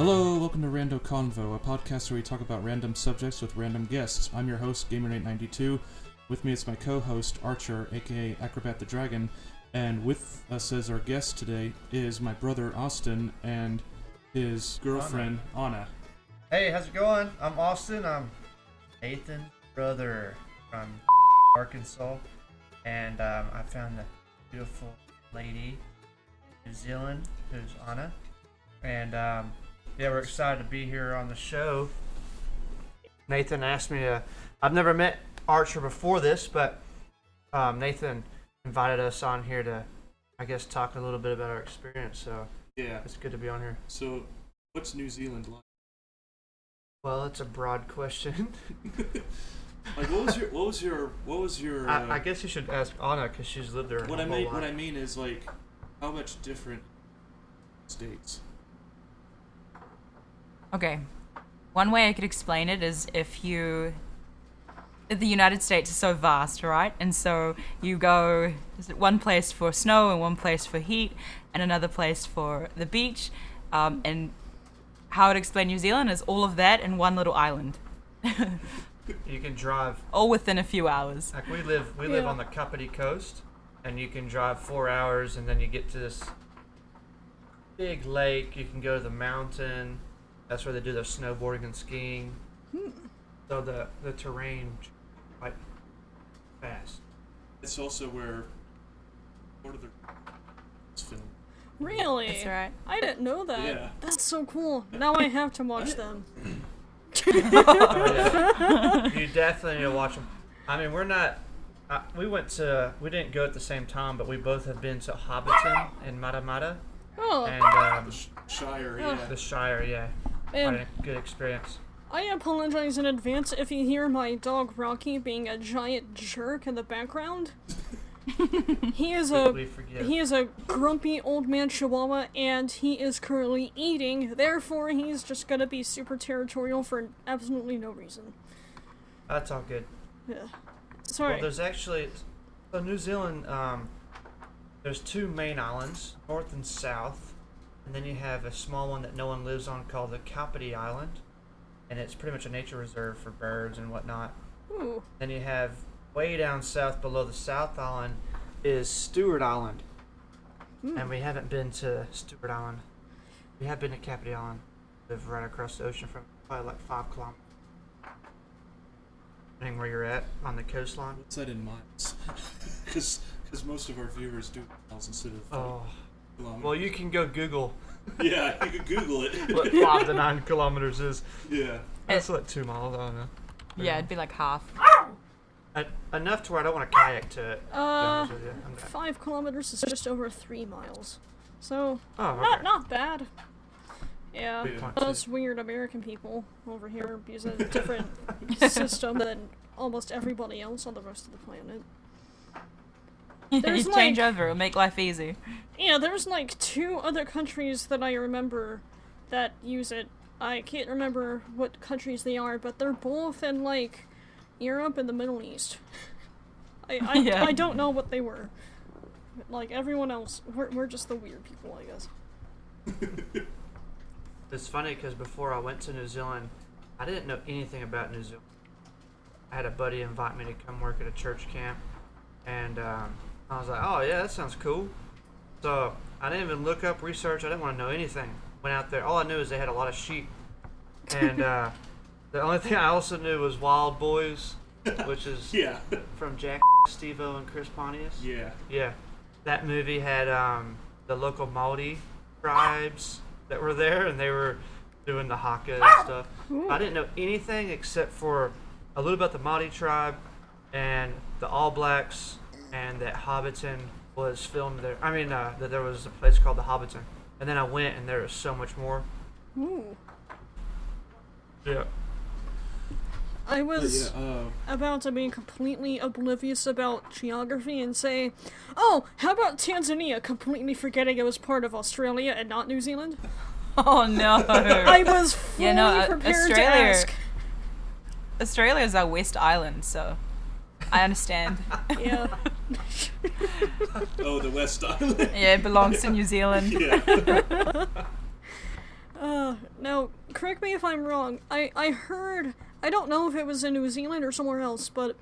Hello, welcome to RandoConvo, a podcast where we talk about random subjects with random guests. I'm your host, GamerNate92. With me is my co-host, Archer, aka Acrobat the Dragon, and with us as our guest today is my brother, Austin, and his girlfriend, Anna. Hey, how's it going? I'm Austin. I'm Nathan's brother from Arkansas, and I found a beautiful lady in New Zealand who's Anna, and yeah, we're excited to be here on the show. Nathan asked me to. I've never met Archer before this, but Nathan invited us on here to, I guess, talk a little bit about our experience. So Yeah. it's good to be on here. So, what's New Zealand like? Well, it's a broad question. Like, what was your? I guess you should ask Anna because she's lived there. What I mean is, like, how much different states? Okay. One way I could explain it is the United States is so vast, right? And so you go one place for snow and one place for heat and another place for the beach. And how I'd explain New Zealand is all of that in one little island. You can drive. All within a few hours. Like we live on the Kapiti coast, and you can drive 4 hours, and then you get to this big lake. You can go to the mountain. That's where they do their snowboarding and skiing. So the terrain quite fast. It's also where Lord of the Rings filmed. Really? That's right. I didn't know that. Yeah. That's so cool. Now I have to watch them. Oh, yeah. You definitely need to watch them. I mean, we're not. We didn't go at the same time, but we both have been to Hobbiton and Matamata. Oh, And The Shire, Oh. yeah. the Shire, yeah. man. Quite a good experience. I apologize in advance if you hear my dog Rocky being a giant jerk in the background. He is We forgive. a grumpy old man chihuahua, and he is currently eating. Therefore, he's just gonna be super territorial for absolutely no reason. That's all good. Yeah. Sorry. Well, there's actually, so New Zealand, there's two main islands, north and south, and then you have a small one that no one lives on called the Kapiti Island, and it's pretty much a nature reserve for birds and whatnot. Ooh. Then you have way down south below the South Island is Stewart Island, and we haven't been to Stewart Island. We have been to Kapiti Island. Live right across the ocean from probably like 5 kilometers. Depending where you're at on the coastline. What's that in miles? Because most of our viewers do miles instead of Oh. kilometers. Well, you can go Google Yeah, you could Google it. what 5 to 9 kilometers is. Yeah. That's like 2 miles, I don't know. Yeah, it'd be like half. Enough to where I don't want to kayak to it. to be honest with you. 5 kilometers is just over 3 miles. So, Oh, okay. not bad. Yeah, Yeah. us weird American people over here use a different system than almost everybody else on the rest of the planet. You There's change like- over, it'll make life easy. Yeah, there's like 2 other countries that I remember that use it. I can't remember what countries they are, but they're both in like Europe and the Middle East. Yeah. I don't know what they were. Like everyone else, we're just the weird people, I guess. It's funny because before I went to New Zealand, I didn't know anything about New Zealand. I had a buddy invite me to come work at a church camp, and I was like, oh yeah, that sounds cool. So I didn't even look up research. I didn't want to know anything. Went out there. All I knew is they had a lot of sheep, and the only thing I also knew was Wild Boys, which is Yeah. from Jack, Steve-O, and Chris Pontius. Yeah. Yeah, that movie had the local Maori tribes that were there, and they were doing the haka and stuff. I didn't know anything except for a little about the Maori tribe and the All Blacks, and that Hobbiton was filmed there. I mean, that there was a place called the Hobbiton, and then I went, and there was so much more. Ooh. Yeah. I was Yeah. about to be completely oblivious about geography and say, oh, how about Tanzania, completely forgetting it was part of Australia and not New Zealand? Oh no. I was fully prepared to ask. Australia is our West Island, so I understand. Yeah. Oh, the West Island. Yeah, it belongs to New Zealand. Yeah. Now, correct me if I'm wrong. I heard, I don't know if it was in New Zealand or somewhere else, but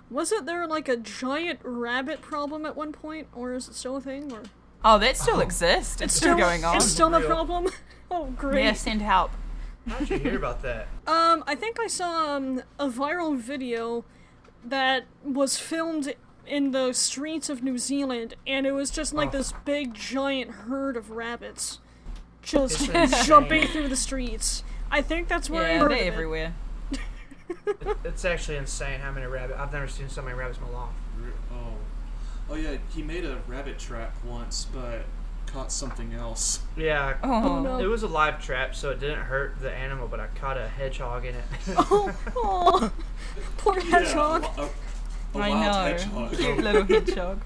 wasn't there like a giant rabbit problem at one point, or is it still a thing, or? Oh, that still exists. It's still going on. It's still a Real. problem? Oh, great. Yeah, send help. How'd you hear about that? I think I saw a viral video that was filmed in the streets of New Zealand, and it was just like this big giant herd of rabbits just It's insane. jumping through the streets. I think that's where I Yeah, heard they're of it. everywhere. It's actually insane how many rabbits. I've never seen so many rabbits in my life. Oh yeah, he made a rabbit trap once, but caught something else. Yeah. Oh no. It was a live trap, so it didn't hurt the animal, but I caught a hedgehog in it. Oh, poor hedgehog. Yeah, a I wild know. hedgehog. Cute little hedgehog.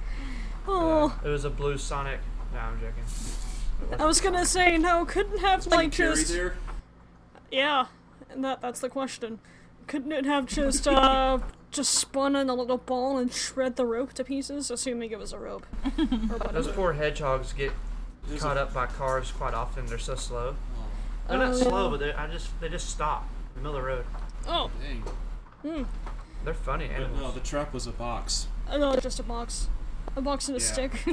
Oh, It was a blue Sonic. No, I'm joking. I was gonna say, no, couldn't have like Carry just... there. Yeah, and that's the question. Couldn't it have just spun in a little ball and shred the rope to pieces, assuming it was a rope? Or whatever. Those poor hedgehogs get There's caught a- up by cars quite often. They're so slow. Oh, They're not Oh, slow, yeah. but they just stop in the middle of the road. Oh, dang. They're funny But animals. no, the trap was a box. no, just a box. A box and a Yeah. stick.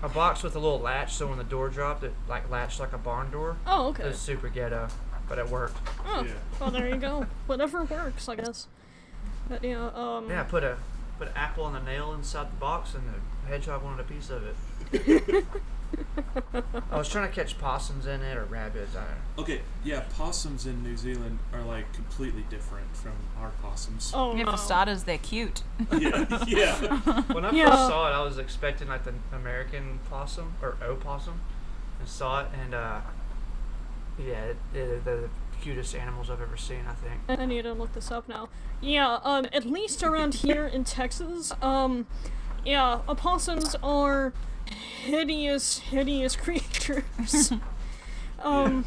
A box with a little latch, so when the door dropped, it like latched like a barn door. Oh, It okay. was super ghetto, but it worked. Oh, Yeah. well, there you go. Whatever works, I guess. But yeah, Yeah, put an apple and a nail inside the box, and the hedgehog wanted a piece of it. I was trying to catch possums in it or rabbits. I don't know. Okay, yeah, possums in New Zealand are like completely different from our possums. oh Yeah, no. for starters, they're cute. Yeah, yeah. When I Yeah. first saw it, I was expecting like the American possum or opossum, and saw it, and yeah, they're the cutest animals I've ever seen. I think. I need to look this up now. Yeah, at least around here in Texas, yeah, opossums are hideous, hideous creatures. Yeah,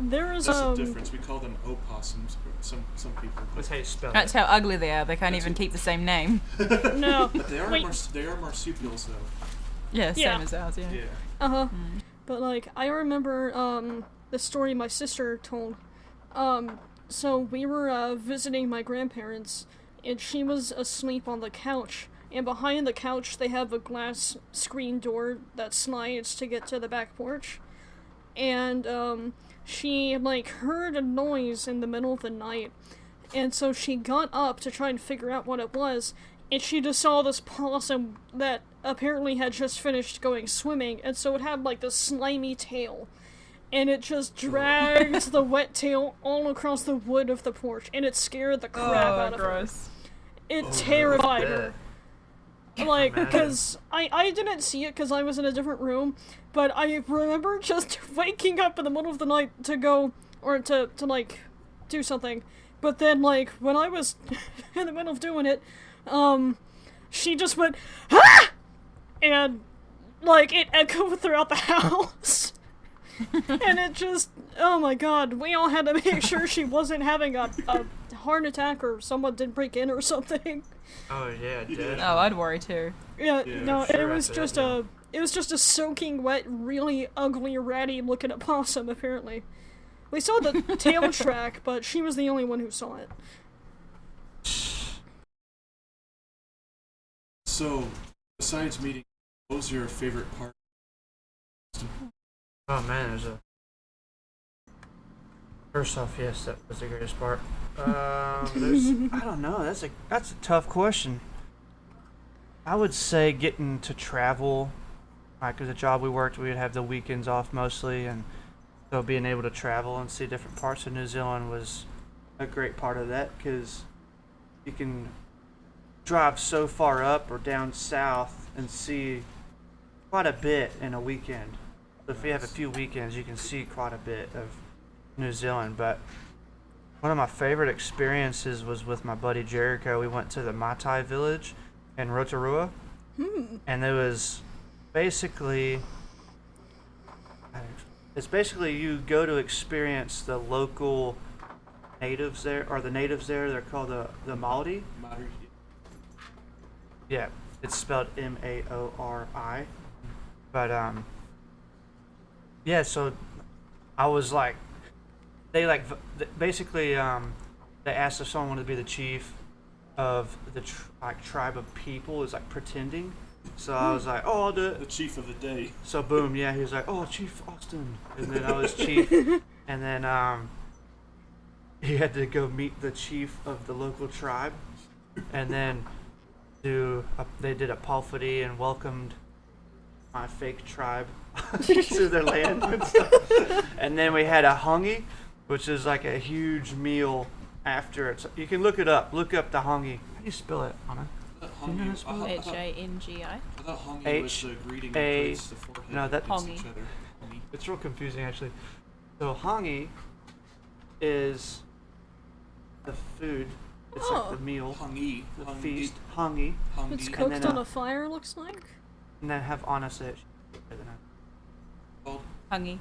There's, that's the difference. We call them opossums. Some people. That's how you spell That's it. how ugly they are. They can't That's even it. keep the same name. no. But they are Wait. they are marsupials though. Yeah, same Yeah. as ours, yeah. Yeah. Uh-huh. But, like, I remember, the story my sister told. So we were, visiting my grandparents, and she was asleep on the couch, and behind the couch they have a glass screen door that slides to get to the back porch. And, she, like, heard a noise in the middle of the night, and so she got up to try and figure out what it was, and she just saw this possum that apparently had just finished going swimming, and so it had like this slimy tail. And it just dragged the wet tail all across the wood of the porch, and it scared the crap out of her. gross. It terrified Yeah. her. Like, Imagine. because I didn't see it because I was in a different room, but I remember just waking up in the middle of the night to go, or to like, do something. But then, like, when I was in the middle of doing it, she just went, ah! And, like, it echoed throughout the house. And it just, oh my god, we all had to make sure she wasn't having a heart attack or someone did break in or something. Oh yeah, dead. Oh, I'd worry too. Yeah, Yeah, no, sure, it was after just that, it was just a soaking wet, really ugly, ratty looking opossum, apparently. We saw the tail track, but she was the only one who saw it. So, besides meeting, what was your favorite part? Oh man, there's a. First off, yes, that was the greatest part. There's, I don't know. That's a tough question. I would say getting to travel, like, 'cause the job we worked, we would have the weekends off mostly, and so being able to travel and see different parts of New Zealand was a great part of that, because you can drive so far up or down south and see quite a bit in a weekend. So if you have a few weekends, you can see quite a bit of New Zealand. But one of my favorite experiences was with my buddy Jericho. We went to the Matai village in Rotorua, and it was basically, it's basically you go to experience the local natives there, or the natives there. They're called the Maori. Maori. Yeah, it's spelled Maori. But yeah, so I was like, they like basically they asked if someone wanted to be the chief of the tribe of people is like pretending. So I was like, oh, I'll do it. The chief of the day. So boom, yeah, he was like, oh, Chief Austin, and then I was chief, and then he had to go meet the chief of the local tribe, and then they did a palfity and welcomed my fake tribe to their land and stuff. And then we had a hongi, which is like a huge meal after it. So you can look it up. Look up the hongi. How do you spell it, Anna? Hangi. I thought hongi was the greeting that place the forehead no, that against each other. Hongi. It's real confusing actually. So hongi is the food. It's like the meal. Hongi. The feast. Hongi. It's Hongi. cooked then, on a fire, looks like. And then have Anna say it. Called? Hangi.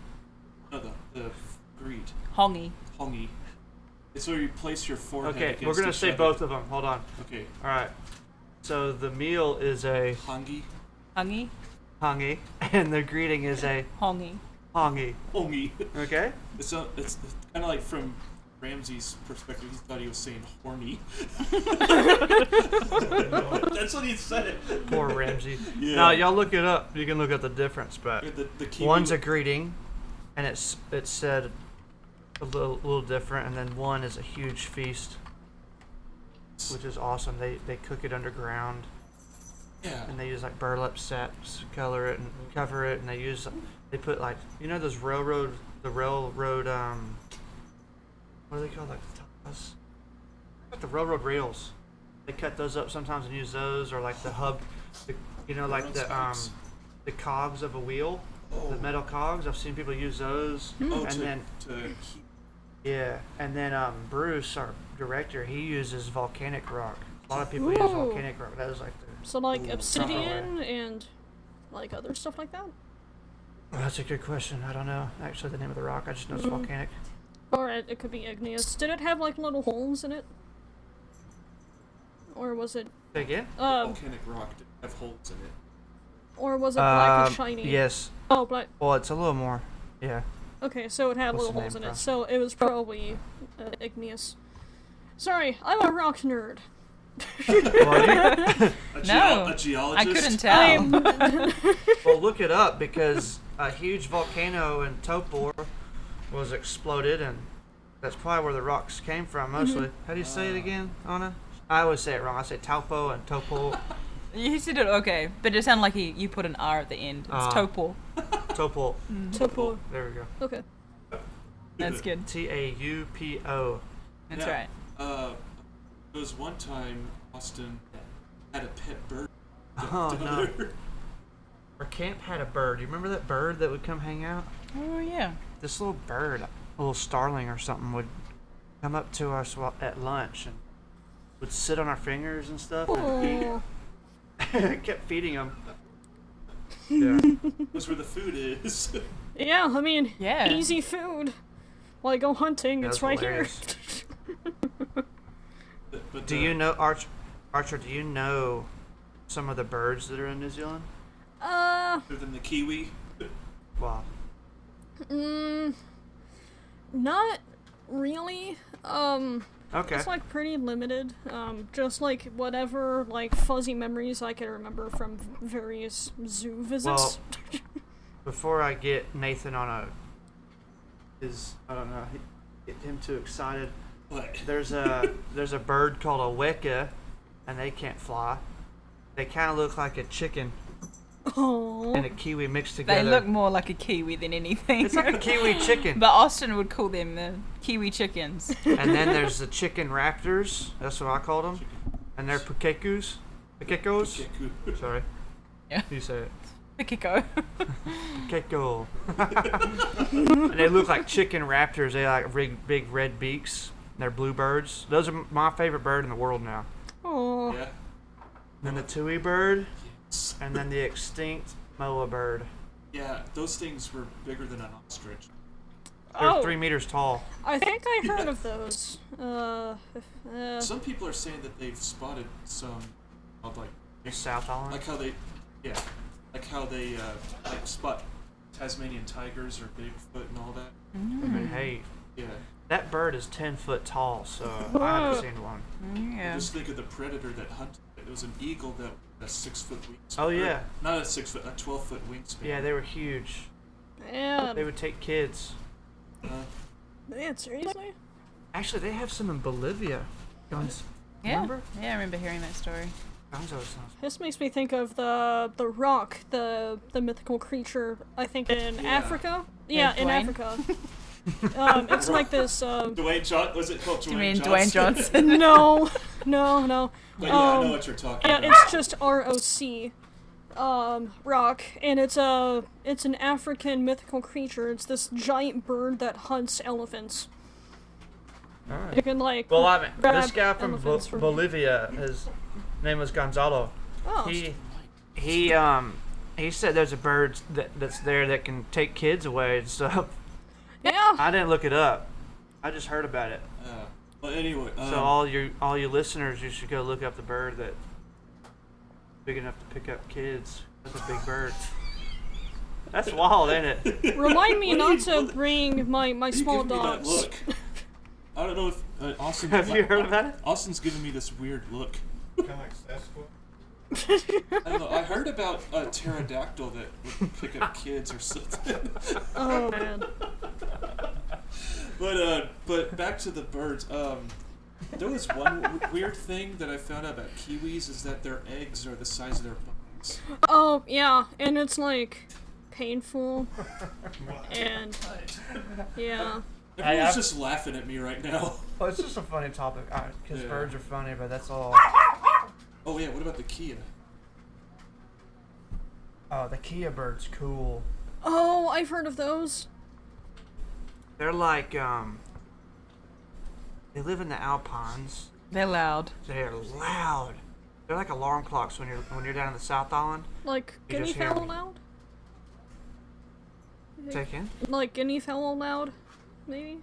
No, the greet. Hongi. Hongi. It's where you place your forehead Okay, against we're gonna each say other. both of them. Hold on. Okay. All right. So the meal is a Hongi. Hangi. hongi, and the greeting is a Hongi. hongi. Hongi. Okay. It's kind of like from Ramsey's perspective. He thought he was saying horny. That's what he said. Poor Ramsey. Yeah. Now y'all look it up. You can look at the difference, but The Kiwi, one's a greeting, and it's said a little different, and then one is a huge feast, which is awesome. They cook it underground, yeah. and they use like burlap sacks, color it and cover it, and they put like those railroad what do they call like ties? Like the railroad rails. They cut those up sometimes and use those, or like the hub, like the cogs of a wheel, the metal cogs. I've seen people use those, and then yeah, and then Bruce, our director, he uses volcanic rock. A lot of people use volcanic rock. That is like the So like obsidian and like other stuff like that? Oh, that's a good question. I don't know actually the name of the rock. I just know it's volcanic. Or it could be igneous. Did it have like little holes in it? Or was it Say again? Volcanic rock didn't have holes in it. or was it black and shiny? Yes. Oh, black. Well, it's a little more. Yeah. Okay, so it had What's little the holes name in it. from? So it was probably igneous. Sorry, I'm a rock nerd. Well, No, A geologist. I couldn't tell. well, look it up because a huge volcano in Topor was exploded, and that's probably where the rocks came from mostly. How do you say it again, Anna? I always say it wrong. I say Taupo and Topo. You said it okay, but it sounded like you put an R at the end. It's Topol. Topo. Topo. There we go. Okay. That's good. Taupo. That's Yeah. right. There was one time Austin had a pet bird. Oh down no. there. Our camp had a bird. You remember that bird that would come hang out? Oh yeah. This little bird, a little starling or something, would come up to us at lunch and would sit on our fingers and stuff and eat. I kept feeding him. Yeah. That's where the food is. Yeah, I mean, Yeah. easy food. While I go hunting, That's it's right hilarious. here. But, Do you know, Archer, do you know some of the birds that are in New Zealand? Other than the kiwi. Wow. Not really. Okay. It's like pretty limited. Just like whatever like fuzzy memories I can remember from various zoo visits. Well, before I get Nathan on get him too excited. What? There's a bird called a weka, and they can't fly. They kind of look like a chicken Oh. and a kiwi mixed They together. look more like a kiwi than anything. It's like a kiwi chicken. But Austin would call them the kiwi chickens. And then there's the chicken raptors. That's what I called them. And they're pukekos. Pukekos? Kiku. Sorry. Yeah. You say it. Pikiko. Pukeko. And they look like chicken raptors. They like big red beaks. They're bluebirds. Those are my favorite bird in the world now. Oh. Yeah. Then the tui bird, Yes. and then the extinct moa bird. Yeah, those things were bigger than an ostrich. They're Oh. 3 meters tall. I think I heard of those. Some people are saying that they've spotted some of like South Island. like how they like spot Tasmanian tigers or Bigfoot and all that. I mean, hey, Yeah. that bird is 10 foot tall, so I haven't seen one. Yeah. Just think of the predator that hunted it. It was an eagle that had a 6-foot wingspan. Oh, yeah. Not a 6 foot, a 12-foot wingspan. Yeah, they were huge. Man. They would take kids. Man, seriously? Actually, they have some in Bolivia. Guns. Yeah. Remember? Yeah, I remember hearing that story. Gonzo sounds. This makes me think of the rock, the mythical creature, I think in Africa. Yeah, in Dwayne? Africa. It's like this, Dwayne Johnson? Was it called Dwayne You mean Johnson? Dwayne Johnson? no. But yeah, I know what you're talking Yeah, about. it's just ROC, rock, and it's an African mythical creature. It's this giant bird that hunts elephants. Alright. You can like. Well, I mean, grab this guy from elephants from- Bolivia, his name was Gonzalo. Oh. He said there's a bird that's there that can take kids away and stuff. Yeah. I didn't look it up. I just heard about it. Well, anyway. So all you listeners, you should go look up the bird that's big enough to pick up kids. That's a big bird. That's wild, ain't it? Remind me What not do you- to bring my you small giving me that dogs. look? I don't know if Austin. Have you heard about it? Austin's giving me this weird look. Kind of like Sasquatch. I don't know. I heard about a pterodactyl that would pick up kids or something. Oh man. But back to the birds. There was one weird thing that I found out about kiwis is that their eggs are the size of their bones. Oh yeah, and it's like painful, and yeah. Everyone's just laughing at me right now. Well, it's just a funny topic because Yeah. birds are funny, but that's all. Oh yeah, what about the Kia? Oh, the Kia bird's cool. Oh, I've heard of those. They're like they live in the Alpines. They're loud. They're loud. They're like alarm clocks when you're down in the South Island. Like You guinea just hear fowl me. loud. Take in. Like guinea fowl loud, maybe.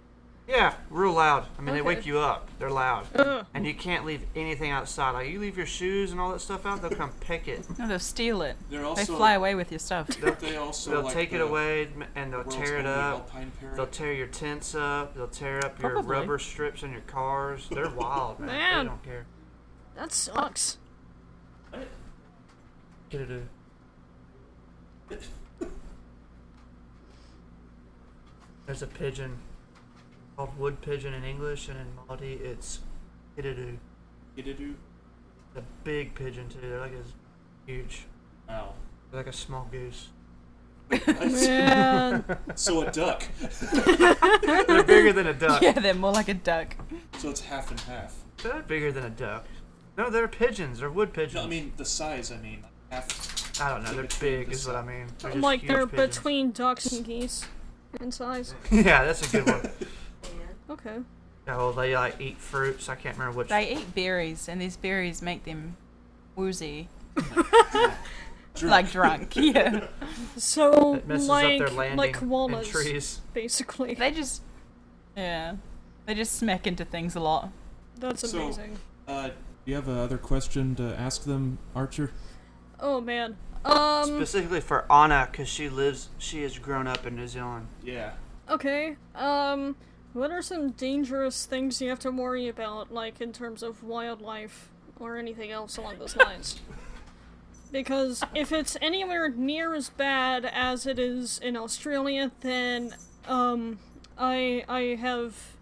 Yeah, real loud. I mean, they Okay. wake you up. They're loud. Ugh. And you can't leave anything outside. Like, you leave your shoes and all that stuff out, they'll come pick it. No, they'll steal it. They're also They fly away with your stuff. They also They'll like take it the away and they'll world's tear it only up. alpine parrot. They'll tear your tents up. They'll tear up your Probably. rubber strips on your cars. They're wild, man. Man. They don't care. That sucks. Get it. There's a pigeon called wood pigeon in English, and in Maldi it's kididoo. Kididoo? A big pigeon too. They're like as huge. Wow. They're like a small goose. Man. So a duck. They're bigger than a duck. Yeah, they're more like a duck. So it's half and half. They're bigger than a duck. No, they're pigeons. They're wood pigeons. No, I mean the size. I mean half. I don't know. They're between big, the is what I si- mean. They're just Like huge they're pigeons. between ducks and geese in size. Yeah, that's a good one. Okay. Oh, they like eat fruits. I can't remember which. They eat berries, and these berries make them woozy. Like drunk, yeah. So It messes like up their landing like in koalas, trees. basically. They just smack into things a lot. That's So- amazing. Do you have another question to ask them, Archer? Oh man. Specifically for Anna, because she has grown up in New Zealand. Yeah. Okay. What are some dangerous things you have to worry about, like in terms of wildlife or anything else along those lines? Because if it's anywhere near as bad as it is in Australia, then I have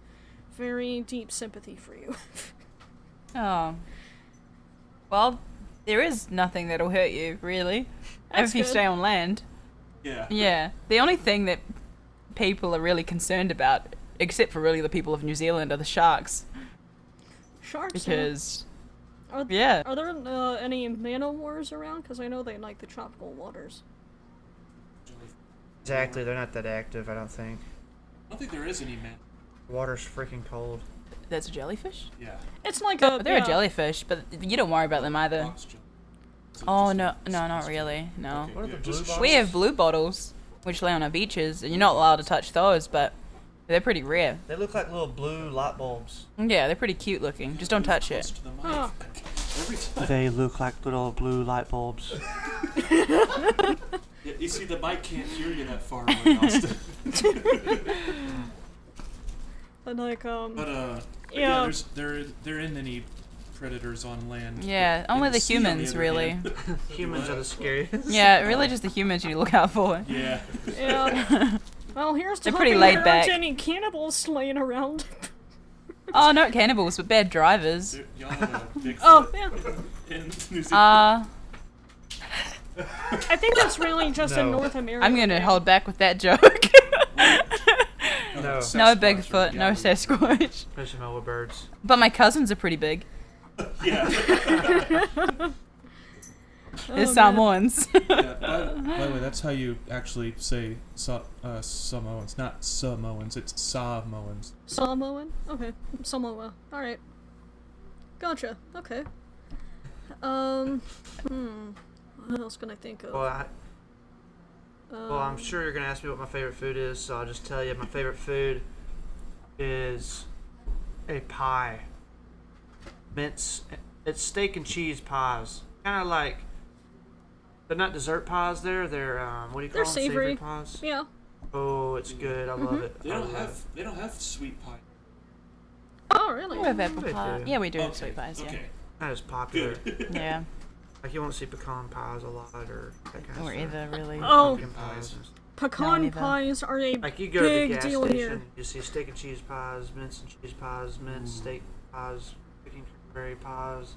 very deep sympathy for you. Oh. Well, there is nothing that'll hurt you, really. That's if you good. stay on land. Yeah. Yeah. The only thing that people are really concerned about, except for really the people of New Zealand, are the sharks. Sharks. Because, Are yeah. Are there any man-o'-wars around? Because I know they like the tropical waters. Exactly, they're not that active, I don't think. I don't think there is any man. Water's freaking cold. There's a jellyfish? Yeah. It's like a. They're yeah. a jellyfish, but you don't worry about them either. Box jelly. So Oh, just- no, not really. No. Okay, What are yeah, the just- blue bottles? We have blue bottles, which lay on our beaches, and you're not allowed to touch those, but they're pretty rare. They look like little blue light bulbs. Yeah, they're pretty cute looking. Just don't touch Close it. to the mic. Huh. Every time. They look like little blue light bulbs. Yeah, you see, the mic can't hear you that far away, Austin. And like, But yeah. there isn't any predators on land. Yeah, But only in the sea, on humans, other really. hand- Humans are the scariest. Yeah, really just the humans you look out for. Yeah. Yeah. Well, here's to They're pretty hoping laid there back. aren't any cannibals laying around. Oh, not cannibals, but bad drivers. Y'all have a Bigfoot Oh, yeah. in New Zealand. I think that's really just a No. North America. I'm gonna thing. hold back with that joke. No. No Sasquatch Bigfoot, or no Yahoo. Sasquatch. Especially my little birds. But my cousins are pretty big. Yeah. They're man. Samoans. Yeah, by the way, that's how you actually say Samoans, not Samoans. It's Samoans. Samoan? Okay. Samoa. Alright. Gotcha. Okay. What else can I think of? Well, I'm sure you're gonna ask me what my favorite food is, so I'll just tell you my favorite food is a pie. It's steak and cheese pies. Kind of like they're not dessert pies. They're what do you call They're them? savory. Pies. Yeah. Oh, it's good. I love it. They I don't love have sweet pie. Oh, really? We have apple They pie. do. Yeah, we do have Okay, sweet pies, yeah. Okay. it. That is popular. Good. Yeah, Like you won't see pecan pies a lot or that kind of or stuff. either, really. Oh. Pumpkin pies. Pecan neither. pies are a Like you go to the big gas deal station, here. you see steak and cheese pies, mince and cheese pies, mince steak pies, chicken cranberry pies,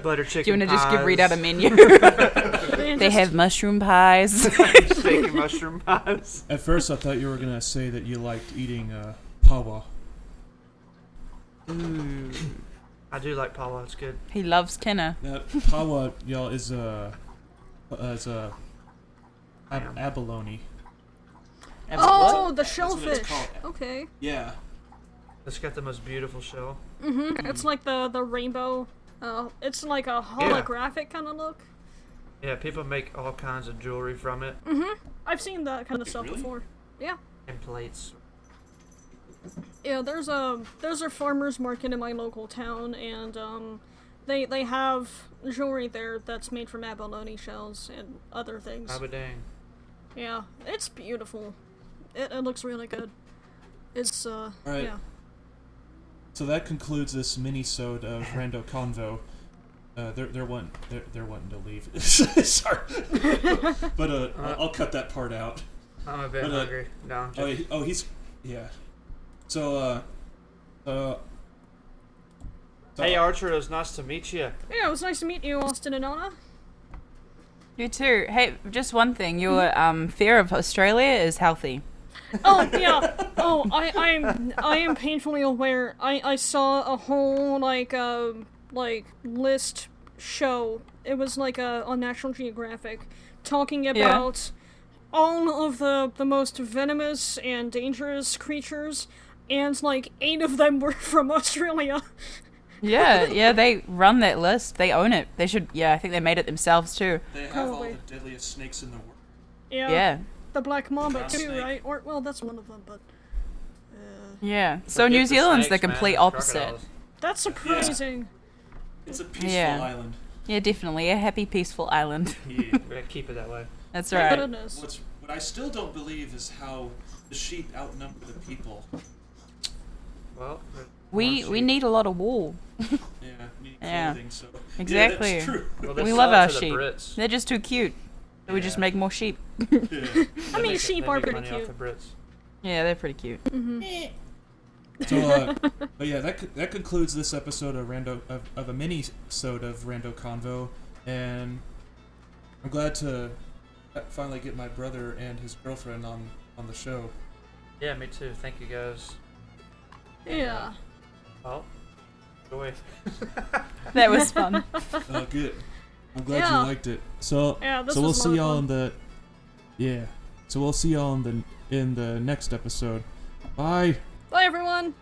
butter chicken. Do you want to just read out a menu? They They have mushroom pies. steak and mushroom pies. At first, I thought you were gonna say that you liked eating pawa. I do like pawa. It's good. He loves tenor. Now, pawa, y'all, is abalone. Oh, the That's what it's shellfish. called. Okay. Yeah. It's got the most beautiful shell. It's like the rainbow. It's like a holographic kind of look. Yeah, people make all kinds of jewelry from it I've seen that kind of stuff Really? before. Yeah. and plates. Yeah, there's a farmer's market in my local town, and they have jewelry there that's made from abalone shells and other things. Dang. Yeah, it's beautiful. It looks really good. It's Right. yeah. So that concludes this mini-sode of RandoConvo. They're wanting to leave. Sorry, but I'll cut that part out. I'm a bit But, hungry. No, I'm joking. He's yeah. So Hey Archer, it was nice to meet you. Yeah, it was nice to meet you, Austin and Anna. You too. Hey, just one thing. Your fear of Australia is healthy. Oh yeah. Oh, I am painfully aware. I saw a whole like list show. It was like on National Geographic, talking about all of the most venomous and dangerous creatures, and like 8 of them were from Australia. Yeah, they run that list. They own it. They should. Yeah, I think they made it themselves too. they have Probably. all the deadliest snakes in the world. Yeah. The black mamba Brown too, snake. right? Or well, that's one of them, but Yeah. So Forget New the Zealand's the snakes, man, complete the opposite. crocodiles. that's surprising. It's a peaceful Yeah. island. Yeah, definitely a happy, peaceful island. Yeah. We're gonna keep it that way. That's My right. goodness. What I still don't believe is how the sheep outnumber the people. Well, We need a lot of wool. Yeah, need Yeah. clothing, so Exactly. Yeah, that's true. well, they We sell love it our to the sheep. Brits. They're just too cute. So we just Yeah. make more sheep. Yeah. I They mean, make- sheep they are make pretty money cute. off the Brits. Yeah, they're pretty cute. So, but yeah, that concludes this episode of of a mini-sode of RandoConvo, and I'm glad to finally get my brother and his girlfriend on the show. Yeah, me too. Thank you guys. Yeah. Well, enjoy. That was fun. Good. I'm glad Yeah. you liked it. So, Yeah, this so we'll was a see lot of y'all fun. in the So we'll see y'all in the next episode. Bye. Bye, everyone.